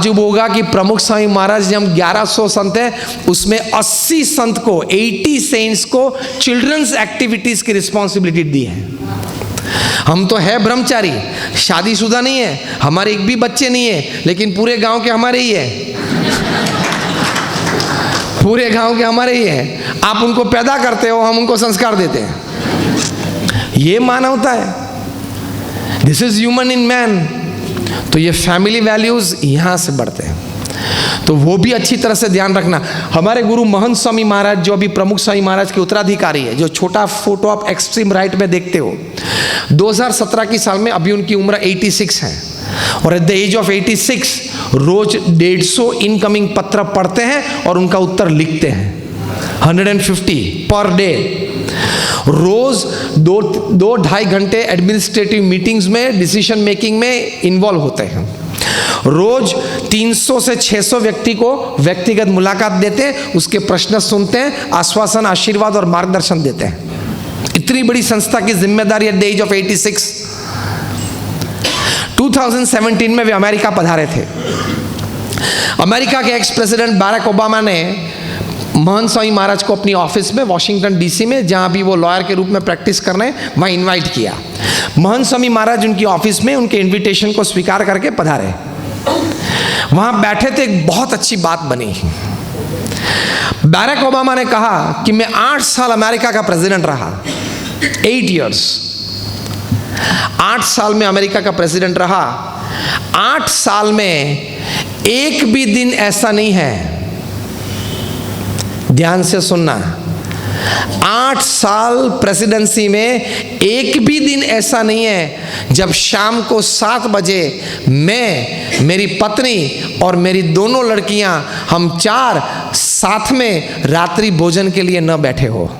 जो होगा कि प्रमुख स्वामी महाराज जी, हम 1100 संत हैं, उसमें 80 संत को, 80 सेंट्स को चिल्ड्रंस एक्टिविटीज की रिस्पॉन्सिबिलिटी दी है। हम तो है ब्रह्मचारी, शादीशुदा नहीं है, हमारे एक भी बच्चे नहीं है, लेकिन पूरे गांव के हमारे ही है, पूरे गांव के हमारे ही है। आप उनको पैदा करते हो, हम उनको संस्कार देते हैं। ये मानवता है, this is human in man. तो ये फैमिली वैल्यूज यहां से बढ़ते हैं, तो वो भी अच्छी तरह से ध्यान रखना। हमारे गुरु महंत स्वामी महाराज, जो अभी प्रमुख स्वामी महाराज के उत्तराधिकारी है, जो छोटा फोटो आप एक्सट्रीम राइट में देखते हो, 2017 की साल में अभी उनकी उम्र 86 है, और एट द एज ऑफ 86 रोज 150 इनकमिंग पत्र पढ़ते हैं और उनका उत्तर लिखते हैं, 150 पर डे। रोज 2-2.5 घंटे एडमिनिस्ट्रेटिव मीटिंग्स में, डिसीजन मेकिंग में इन्वॉल्व होते हैं। रोज 300 से 600 व्यक्ति को व्यक्तिगत मुलाकात देते हैं, उसके प्रश्न सुनते हैं, आश्वासन, आशीर्वाद और मार्गदर्शन देते हैं। इतनी बड़ी संस्था की जिम्मेदारी एट द एज ऑफ 86। 2017 में वे अमेरिका पधारे थे। अमेरिका के एक्स प्रेसिडेंट बैरक ओबामा ने महंत स्वामी महाराज को अपनी ऑफिस में वॉशिंगटन डीसी में, जहां भी वो लॉयर के रूप में प्रैक्टिस कर रहे हैं, वहां इनवाइट किया। महंत स्वामी महाराज उनकी ऑफिस में उनके इनविटेशन को स्वीकार करके पधारे। वहां बैठे थे, एक बहुत अच्छी बात बनी। बैरक ओबामा ने कहा कि मैं 8 साल अमेरिका का प्रेसिडेंट रहा, 8 years, 8 साल में अमेरिका का प्रेसिडेंट रहा। 8 साल में एक भी दिन ऐसा नहीं है, ध्यान से सुनना, 8 साल प्रेसिडेंसी में एक भी दिन ऐसा नहीं है जब शाम को 7 बजे मैं, मेरी पत्नी और मेरी दोनों लड़कियां, हम 4 साथ में रात्रि भोजन के लिए न बैठे हो।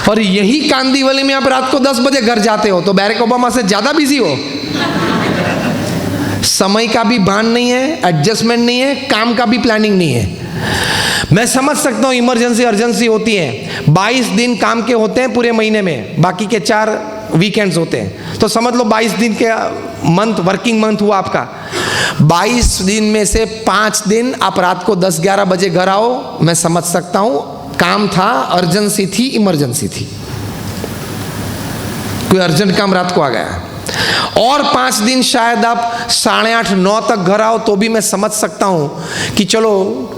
और यही कांदीवली में आप रात को 10 बजे घर जाते हो तो बैरक ओबामा से ज्यादा बिजी हो। समय का भी भान नहीं है, एडजस्टमेंट नहीं है, काम का भी प्लानिंग नहीं है। मैं समझ सकता हूं इमरजेंसी अर्जेंसी होती है, 22 दिन काम के होते हैं पूरे महीने में, बाकी के 4 वीकेंड्स होते हैं, तो समझ लो 22 दिन के मंथ, वर्किंग मंथ हुआ आपका। 22 दिन में से 5 दिन आप रात को 10-11 बजे घर आओ, मैं समझ सकता हूं, काम था, अर्जेंसी थी, इमरजेंसी थी, कोई अर्जेंट काम रात को आ गया। और 5 दिन शायद आप 8:30-9 तक घर आओ, तो भी मैं समझ सकता हूं कि चलो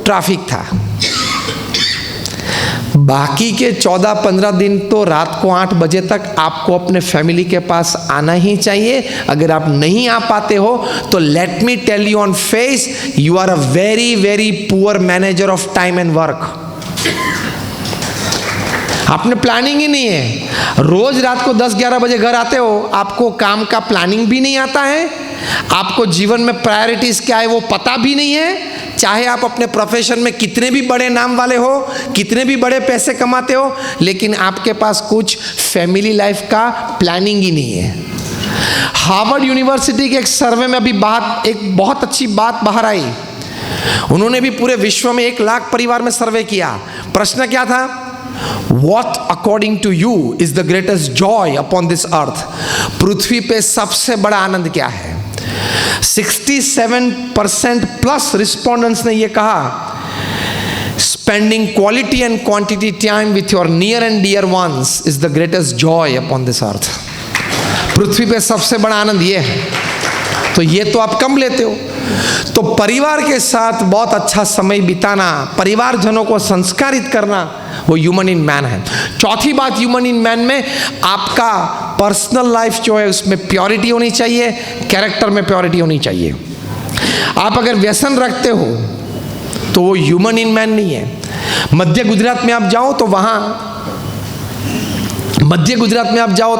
ट्रैफिक था। बाकी के 14-15 दिन तो रात को 8 बजे तक आपको अपने फैमिली के पास आना ही चाहिए। अगर आप नहीं आ पाते हो तो let me tell you on face, you are a very very poor manager of time and work. आपने प्लानिंग ही नहीं है, रोज रात को 10-11 बजे घर आते हो, आपको काम का प्लानिंग भी नहीं आता है, आपको जीवन में प्रायोरिटीज क्या है वो पता भी नहीं है। चाहे आप अपने प्रोफेशन में कितने भी बड़े नाम वाले हो, कितने भी बड़े पैसे कमाते हो, लेकिन आपके पास कुछ फैमिली लाइफ का प्लानिंग ही नहीं है। हार्वर्ड यूनिवर्सिटी के एक सर्वे में अभी एक बहुत अच्छी बात बाहर आई। उन्होंने भी पूरे विश्व में 1 लाख परिवार में सर्वे किया। प्रश्न क्या था? What according to you is the greatest joy upon this earth? पृथ्वी पे सबसे बड़ा आनंद क्या है? 67% प्लस रिस्पोंडेंट्स ने ये कहा, spending quality and quantity time with your near and dear ones is the greatest joy upon this earth. पृथ्वी पे सबसे बड़ा आनंद ये है। तो ये तो आप कम लेते हो। तो परिवार के साथ बहुत अच्छा समय बिताना, परिवारजनों को संस्कारित करना, वो ह्यूमन इन मैन है। चौथी बात ह्यूमन इन मैन में, आपका पर्सनल लाइफ जो है उसमें प्योरिटी होनी चाहिए, कैरेक्टर में प्योरिटी होनी चाहिए। आप अगर व्यसन रखते हो तो वो ह्यूमन इन मैन नहीं है। मध्य गुजरात में आप जाओ तो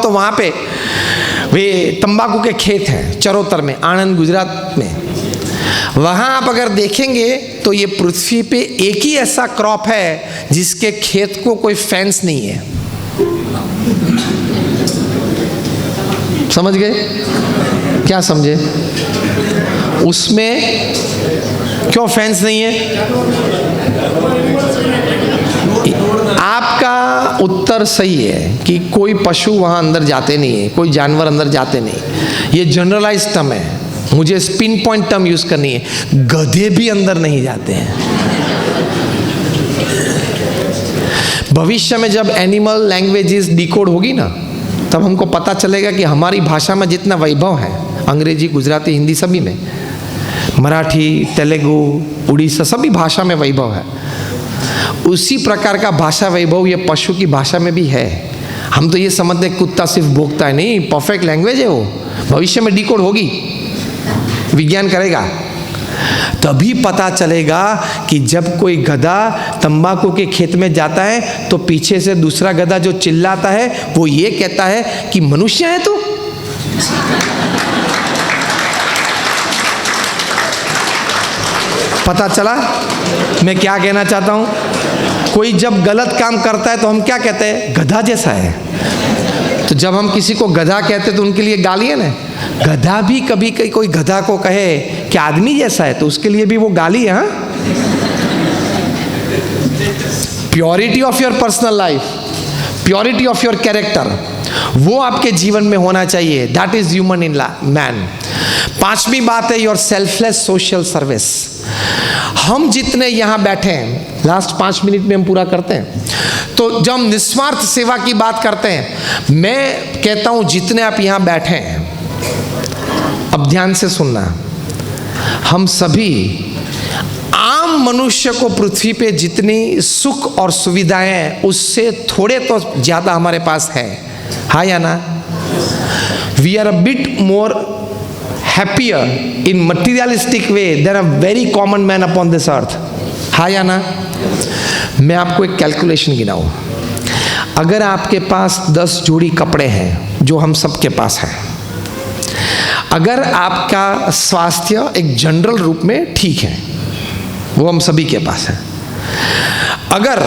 वहाँ पे वे तंबाकू के खेत हैं, चरोतर में, आनंद गुजरात में। वहाँ आप अगर देखेंगे तो ये पृथ्वी पे एक ही ऐसा क्रॉप है जिसके खेत को कोई फेंस नहीं है। समझ गए? क्या समझे? उसमें क्यों फेंस नहीं है? आपका उत्तर सही है कि कोई पशु वहाँ अंदर जाते नहीं है, कोई जानवर अंदर जाते नहीं। ये जनरलाइज टर्म है, मुझे पिन पॉइंट टर्म यूज करनी है। गधे भी अंदर नहीं जाते हैं। भविष्य में जब एनिमल लैंग्वेजेस डिकोड होगी ना, तब हमको पता चलेगा कि हमारी भाषा में जितना वैभव है, अंग्रेजी, गुजराती, हिंदी सभी में, मराठी, तेलुगु, उड़ीसा सभी भाषा में वैभव है, उसी प्रकार का भाषा वैभव ये पशु की भाषा में भी है। हम तो ये समझते हैं कुत्ता सिर्फ भोंकता है, नहीं, परफेक्ट लैंग्वेज है वो। भविष्य में डिकोड होगी, विज्ञान करेगा, तभी पता चलेगा कि जब कोई गधा तंबाकू के खेत में जाता है तो पीछे से दूसरा गधा जो चिल्लाता है वो ये कहता है कि मनुष्य है तू। पता चला मैं क्या कहना चाहता हूं? कोई जब गलत काम करता है तो हम क्या कहते हैं? गधा जैसा है। तो जब हम किसी को गधा कहते हैं तो उनके लिए गाली है ना। गधा भी कभी कोई गधा को कहे कि आदमी जैसा है तो उसके लिए भी वो गाली है। Purity of your personal life, purity of your character, वो आपके जीवन में होना चाहिए। That is human in man. पांचवी बात है योर सेल्फलेस सोशल सर्विस। हम जितने यहां बैठे हैं, लास्ट 5 मिनट में हम पूरा करते हैं, तो जब हम निस्वार्थ सेवा की बात करते हैं, मैं कहता हूं जितने आप यहां बैठे हैं, अब ध्यान से सुनना, हम सभी आम मनुष्य को पृथ्वी पे जितनी सुख और सुविधाएं हैं उससे थोड़े तो ज्यादा हमारे पास है, हाँ या ना? We are a bit more happier in materialistic way than a very common man upon this earth, हाँ या ना? मैं आपको एक कैलकुलेशन गिनाऊं। अगर आपके पास 10 जोड़ी कपड़े हैं, जो हम सबके पास हैं, अगर आपका स्वास्थ्य एक जनरल रूप में ठीक है, वो हम सभी के पास है, अगर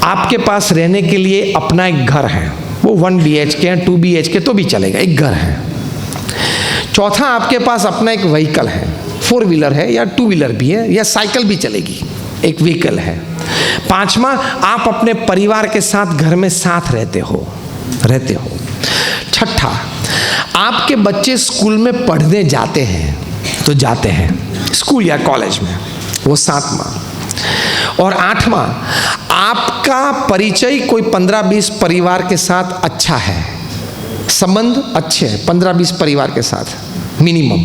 आपके पास रहने के लिए अपना एक घर है, वो 1 BHK है, 2 BHK तो भी चलेगा, एक घर है। चौथा, आपके पास अपना एक व्हीकल है, 4 व्हीलर है या 2 व्हीलर भी है या साइकिल भी चलेगी, एक व्हीकल है। पांचवा, आप अपने परिवार के साथ घर में साथ रहते हो। छठा, आपके बच्चे स्कूल में पढ़ने जाते हैं तो जाते हैं स्कूल या कॉलेज में, वो 7वां। और 8वां, आपका परिचय कोई 15-20 परिवार के साथ अच्छा है, संबंध अच्छे हैं 15-20 परिवार के साथ मिनिमम,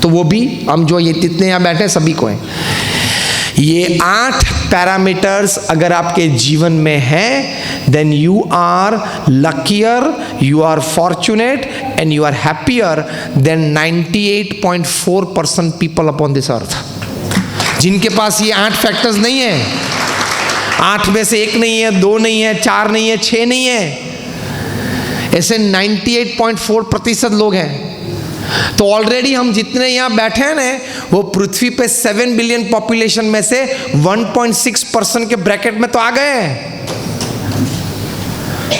तो वो भी हम जो ये जितने यहाँ बैठे सभी को हैं। ये 8 पैरामीटर्स अगर आपके जीवन में हैं, then you are luckier, you are fortunate and you are happier than 98.4% people upon this earth. जिनके पास ये 8 फैक्टर्स नहीं है, 8 में से 1 नहीं है, 2 नहीं है, 4 नहीं है, 6 नहीं है, ऐसे 98.4% लोग हैं। तो ऑलरेडी हम जितने यहां बैठे हैं ना, वो पृथ्वी पे 7 बिलियन पॉपुलेशन में से 1.6% के ब्रैकेट में तो आ गए हैं।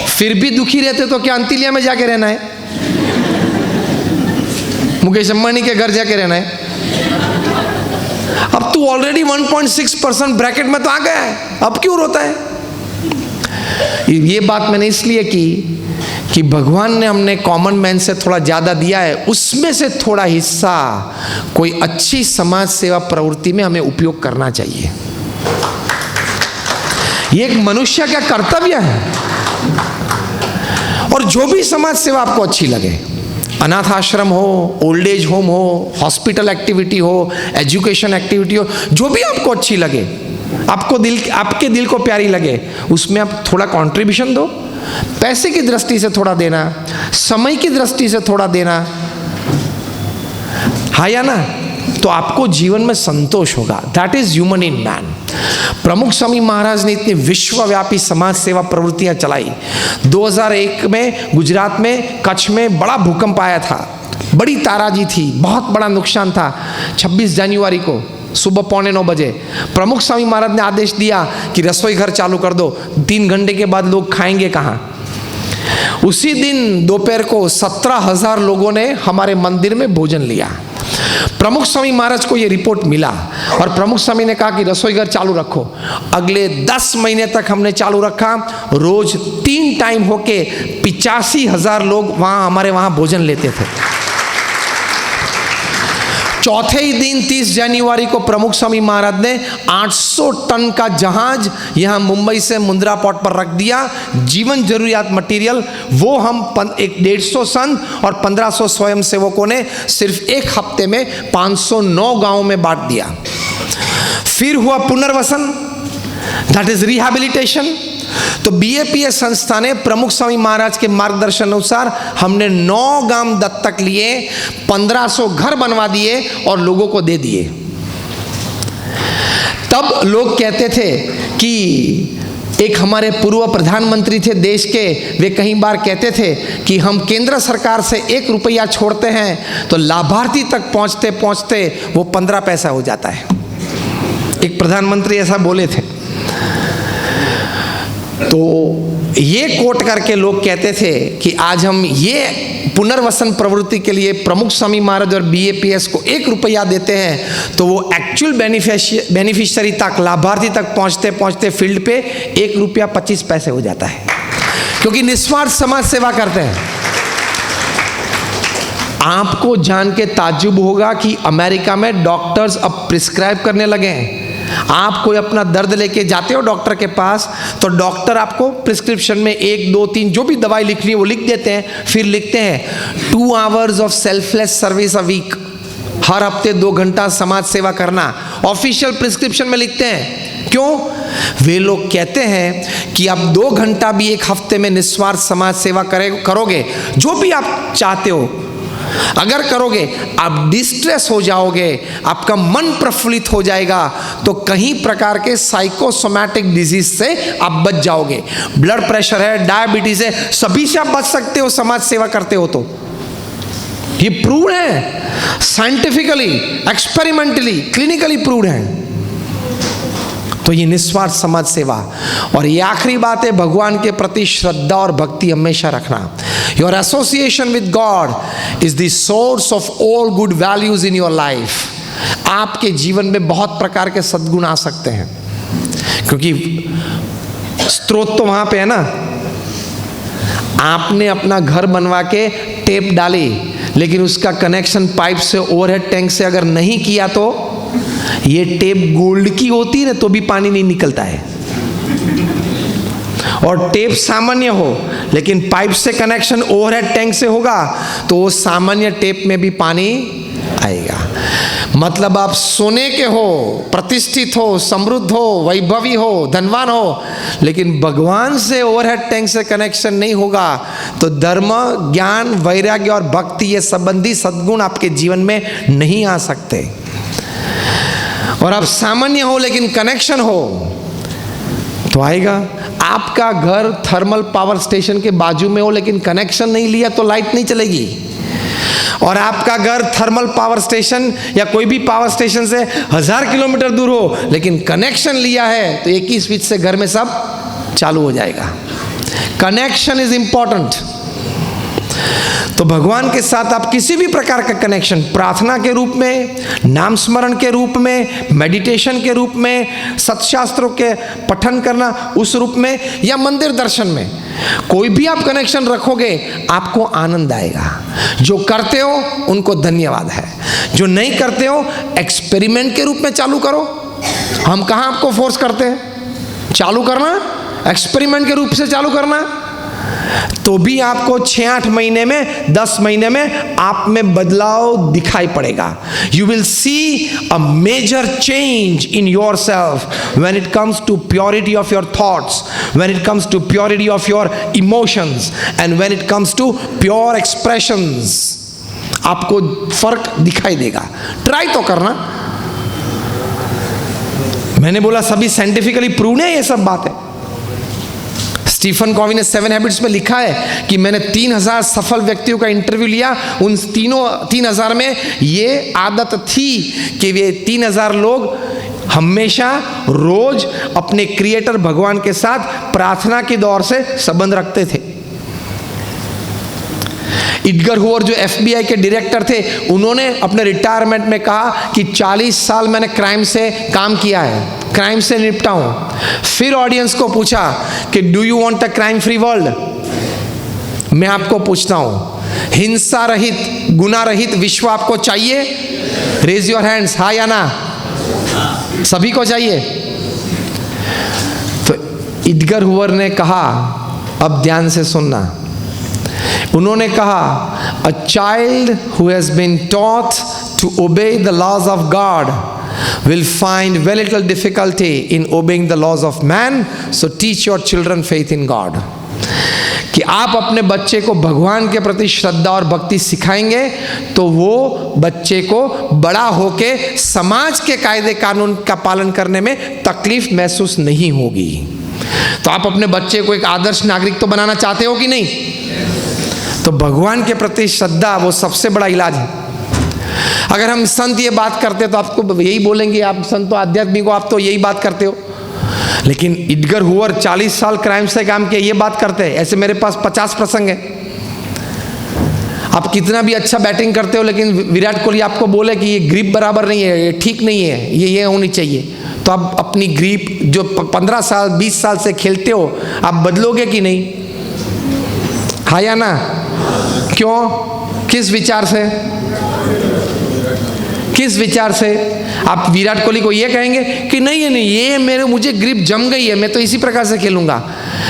फिर भी दुखी रहते तो क्या अंतिलिया में जाके रहना है? मुकेश अंबानी के घर जाके रहना है? अब तू ऑलरेडी 1.6% ब्रैकेट में तो आ गया है, अब क्यों रोता है? ये बात मैंने इसलिए की कि भगवान ने हमने कॉमन मैन से थोड़ा ज़्यादा दिया है, उसमें से थोड़ा हिस्सा कोई अच्छी समाज सेवा प्रवृत्ति में हमें उपयोग करना चाहिए। ये एक मनुष्य का कर्तव्य है। और जो भी समाज सेवा आपको अच्छी लगे, अनाथ आश्रम हो, ओल्ड एज होम हो, हॉस्पिटल एक्टिविटी हो, एजुकेशन एक्टिविटी हो, जो भी आपको अच्छी लगे, आपके दिल को प्यारी लगे, उसमें आप थोड़ा कंट्रीब्यूशन दो। पैसे की दृष्टि से थोड़ा देना, समय की दृष्टि से थोड़ा देना, हाँ या ना? तो आपको जीवन में संतोष होगा। That is human in man. प्रमुख स्वामी महाराज ने इतनी विश्वव्यापी समाज सेवा प्रवृत्तियां चलाई। 2001 में गुजरात में कच्छ में बड़ा भूकंप आया था, बड़ी ताराजी थी, बहुत बड़ा नुकसान था। 26 जनवरी को सुबह 8:45 बजे प्रमुख स्वामी महाराज ने आदेश दिया कि रसोई घर चालू कर दो, 3 घंटे के बाद लोग खाएंगे कहाँ। उसी दिन दोपहर को 17,000 लोगों ने हमारे मंदिर में भोजन लिया। प्रमुख स्वामी महाराज को यह रिपोर्ट मिला, और प्रमुख स्वामी ने कहा कि रसोई घर चालू रखो। अगले 10 महीने तक हमने चालू रखा। रोज 3 टाइम होके 85,000 लोग वहाँ हमारे वहाँ भोजन लेते थे। चौथे ही दिन 30 जनवरी को प्रमुख स्वामी महाराज ने 800 टन का जहाज यहाँ मुंबई से मुंद्रा पोर्ट पर रख दिया। जीवन जरूरियात मटेरियल वो हम 150 संत और 1500 स्वयंसेवकों ने सिर्फ एक हफ्ते में 509 गांवों में बांट दिया। फिर हुआ पुनर्वसन, दैट इज रिहैबिलिटेशन। तो BAPS संस्था ने प्रमुख स्वामी महाराज के मार्गदर्शन अनुसार हमने 9 गांव दत्तक लिए, 1500 घर बनवा दिए और लोगों को दे दिए। तब लोग कहते थे कि एक हमारे पूर्व प्रधानमंत्री थे देश के, वे कई बार कहते थे कि हम केंद्र सरकार से 1 रुपया छोड़ते हैं तो लाभार्थी तक पहुंचते पहुंचते वो 15 पैसा हो जाता है। एक प्रधानमंत्री ऐसा बोले थे। तो ये कोट करके लोग कहते थे कि आज हम ये पुनर्वसन प्रवृत्ति के लिए प्रमुख स्वामी महाराज और BAPS को 1 रुपया देते हैं तो वो एक्चुअल बेनिफिशियरी तक, लाभार्थी तक पहुंचते पहुंचते फील्ड पे 1 रुपया 25 पैसे हो जाता है, क्योंकि निस्वार्थ समाज सेवा करते हैं। आपको जान के ताज्जुब होगा कि अमेरिका में डॉक्टर्स अब प्रिस्क्राइब करने लगे हैं। आप कोई अपना दर्द लेके जाते हो डॉक्टर के पास तो डॉक्टर आपको प्रिस्क्रिप्शन में 1, 2, 3 जो भी दवाई लिखनी है वो लिख देते हैं। फिर लिखते हैं 2 hours of selfless service a week, हर हफ्ते 2 घंटा समाज सेवा करना, ऑफिशियल प्रिस्क्रिप्शन में लिखते हैं। क्यों? वे लोग कहते हैं कि आप 2 घंटा भी एक हफ्ते में निस्वार्थ समाज सेवा करोगे, जो भी आप चाहते हो अगर करोगे, आप डिस्ट्रेस हो जाओगे, आपका मन प्रफुल्लित हो जाएगा, तो कहीं प्रकार के साइकोसोमैटिक डिजीज से आप बच जाओगे। ब्लड प्रेशर है, डायबिटीज है, सभी से आप बच सकते हो समाज सेवा करते हो तो। ये प्रूव्ड है, साइंटिफिकली, एक्सपेरिमेंटली, क्लिनिकली प्रूव्ड है। तो ये निस्वार्थ समाज सेवा। और ये आखिरी बात है, भगवान के प्रति श्रद्धा और भक्ति हमेशा रखना। Your association with God is the source of all good values in your life. आपके जीवन में बहुत प्रकार के सद्गुण आ सकते हैं, क्योंकि स्रोत तो वहां पे है ना। आपने अपना घर बनवा के टेप डाली, लेकिन उसका कनेक्शन पाइप से ओवरहेड टैंक से अगर नहीं किया तो ये टेप गोल्ड की होती है ना तो भी पानी नहीं निकलता है। और टेप सामान्य हो लेकिन पाइप से कनेक्शन ओवरहेड टैंक से होगा तो वो सामान्य टेप में भी पानी आएगा। मतलब आप सोने के हो, प्रतिष्ठित हो, समृद्ध हो, वैभवी हो, धनवान हो, लेकिन भगवान से ओवरहेड टैंक से कनेक्शन नहीं होगा तो धर्म, ज्ञान, वैराग्य और भक्ति ये संबंधी सद्गुण आपके जीवन में नहीं आ सकते। और आप सामान्य हो लेकिन कनेक्शन हो तो आएगा। आपका घर थर्मल पावर स्टेशन के बाजू में हो लेकिन कनेक्शन नहीं लिया तो लाइट नहीं चलेगी। और आपका घर थर्मल पावर स्टेशन या कोई भी पावर स्टेशन से 1000 किलोमीटर दूर हो लेकिन कनेक्शन लिया है तो एक ही स्विच से घर में सब चालू हो जाएगा। Connection is important. तो भगवान के साथ आप किसी भी प्रकार का कनेक्शन, प्रार्थना के रूप में, नाम स्मरण के रूप में, मेडिटेशन के रूप में, सत्शास्त्रों के पठन करना उस रूप में, या मंदिर दर्शन में, कोई भी आप कनेक्शन रखोगे आपको आनंद आएगा। जो करते हो उनको धन्यवाद है, जो नहीं करते हो एक्सपेरिमेंट के रूप में चालू करो। हम कहाँ आपको फोर्स करते हैं, चालू करना एक्सपेरिमेंट के रूप से चालू करना, तो भी आपको 6-8 महीने में, 10 महीने में आप में बदलाव दिखाई पड़ेगा। You will see a major change in your self when it comes to purity of your thoughts, when it comes to purity of your emotions and when it comes to pure expressions. आपको फर्क दिखाई देगा। Try तो करना। मैंने बोला सभी scientifically prove है ये सब बात है। स्टीफन कॉवी ने 7 हैबिट्स में लिखा है कि मैंने 3000 सफल व्यक्तियों का इंटरव्यू लिया, उन 3000 में ये आदत थी कि वे 3000 लोग हमेशा रोज अपने क्रिएटर भगवान के साथ प्रार्थना के दौर से संबंध रखते थे। एडगर हूवर जो FBI के डायरेक्टर थे, उन्होंने अपने रिटायरमेंट में कहा कि 40 साल मैंने क्राइम से काम किया है, क्राइम से निपटा हूं। फिर ऑडियंस को पूछा कि do you want a crime free world? मैं आपको पूछता हूं, हिंसा रहित, गुना रहित विश्व आपको चाहिए? रेज योर हैंड्स, हाँ या ना? सभी को चाहिए। तो एडगर हूवर ने कहा, अब ध्यान से सुनना, उन्होंने कहा a child who has been taught to obey the laws of God will find very little difficulty in obeying the laws of man, so teach your children faith in God। कि आप अपने बच्चे को भगवान के प्रति श्रद्धा और भक्ति सिखाएंगे तो वो बच्चे को बड़ा होके समाज के कायदे कानून का पालन करने में तकलीफ महसूस नहीं होगी। तो आप अपने बच्चे को एक आदर्श नागरिक तो बनाना चाहते हो कि नहीं? तो भगवान के प्रति श्रद्धा वो सबसे बड़ा इलाज है। अगर हम संत ये बात करते तो आपको यही बोलेंगे, आप संत तो आध्यात्मिक हो, आप तो यही बात करते हो। लेकिन एडगर हूवर 40 साल क्राइम से काम किया, ये बात करते हैं। ऐसे मेरे पास 50 प्रसंग है। आप कितना भी अच्छा बैटिंग करते हो, लेकिन विराट कोहली आपको बोले कि ये ग्रिप बराबर नहीं है, ये ठीक नहीं है, ये होनी चाहिए, तो आप अपनी ग्रिप जो 15 साल 20 साल से खेलते हो, आप बदलोगे कि नहीं? हाँ या ना? क्यों? किस विचार से? किस विचार से? आप विराट कोहली को ये कहेंगे कि नहीं ये मुझे ग्रिप जम गई है, मैं तो इसी प्रकार से खेलूंगा।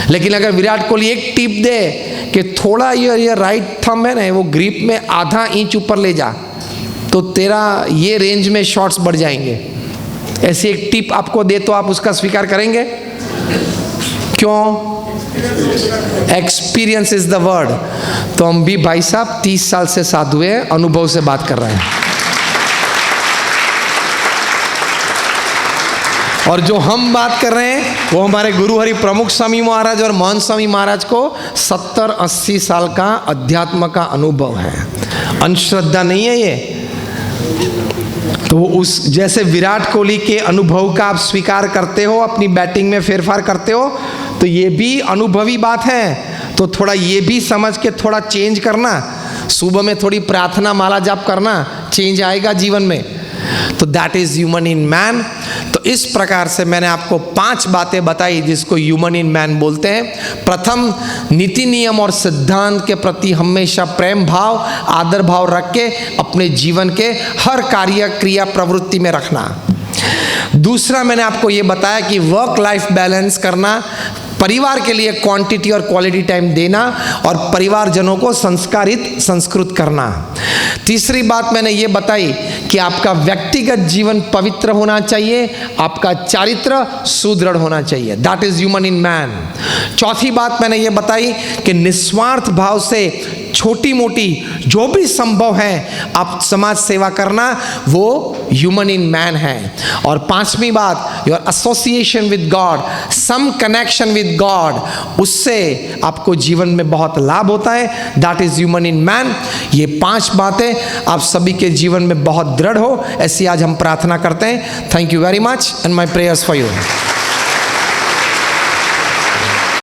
लेकिन अगर विराट कोहली एक टिप दे कि थोड़ा ये राइट थंब है ना, वो ग्रिप में आधा इंच ऊपर ले जा, तो तेरा ये रेंज में शॉट्स बढ़ जाएंगे, ऐसी एक टिप आपको दे तो आप उसका स्वीकार करेंगे? क्यों? Experience is the word. तो हम भी भाई साहब 30 साल से साथ हुए, अनुभव से बात कर रहे हैं। और जो हम बात कर रहे हैं वो हमारे गुरु हरि प्रमुख स्वामी महाराज और महंत स्वामी महाराज को 70-80 साल का अध्यात्म का अनुभव है। अंधश्रद्धा नहीं है ये। तो उस जैसे विराट कोहली के अनुभव का आप स्वीकार करते हो, अपनी बैटिंग में फेरफार करते हो, तो ये भी अनुभवी बात है। तो थोड़ा ये भी समझ के थोड़ा चेंज करना, सुबह में थोड़ी प्रार्थना माला जाप करना, चेंज आएगा जीवन में। तो that is human in man. तो इस प्रकार से मैंने आपको 5 बातें बताई जिसको ह्यूमन इन मैन बोलते हैं। प्रथम, नीति नियम और सिद्धांत के प्रति हमेशा प्रेम भाव, आदर भाव रख के अपने जीवन के हर कार्य क्रिया प्रवृत्ति में रखना। दूसरा, मैंने आपको ये बताया कि वर्क लाइफ बैलेंस करना, परिवार के लिए क्वांटिटी और क्वालिटी टाइम देना और परिवारजनों को संस्कृत करना। तीसरी बात मैंने ये बताई कि आपका व्यक्तिगत जीवन पवित्र होना चाहिए, आपका चारित्र सुदृढ़ होना चाहिए। That is human in man. चौथी बात मैंने ये बताई कि निस्वार्थ भाव से छोटी मोटी जो भी संभव है आप समाज सेवा करना, वो ह्यूमन इन मैन है। और 5वीं बात, your association with God, some connection with God, उससे आपको जीवन में बहुत लाभ होता है। That is human in man. ये 5 बातें आप सभी के जीवन में बहुत दृढ़ हो, ऐसी आज हम प्रार्थना करते हैं। Thank you very much and my prayers for you.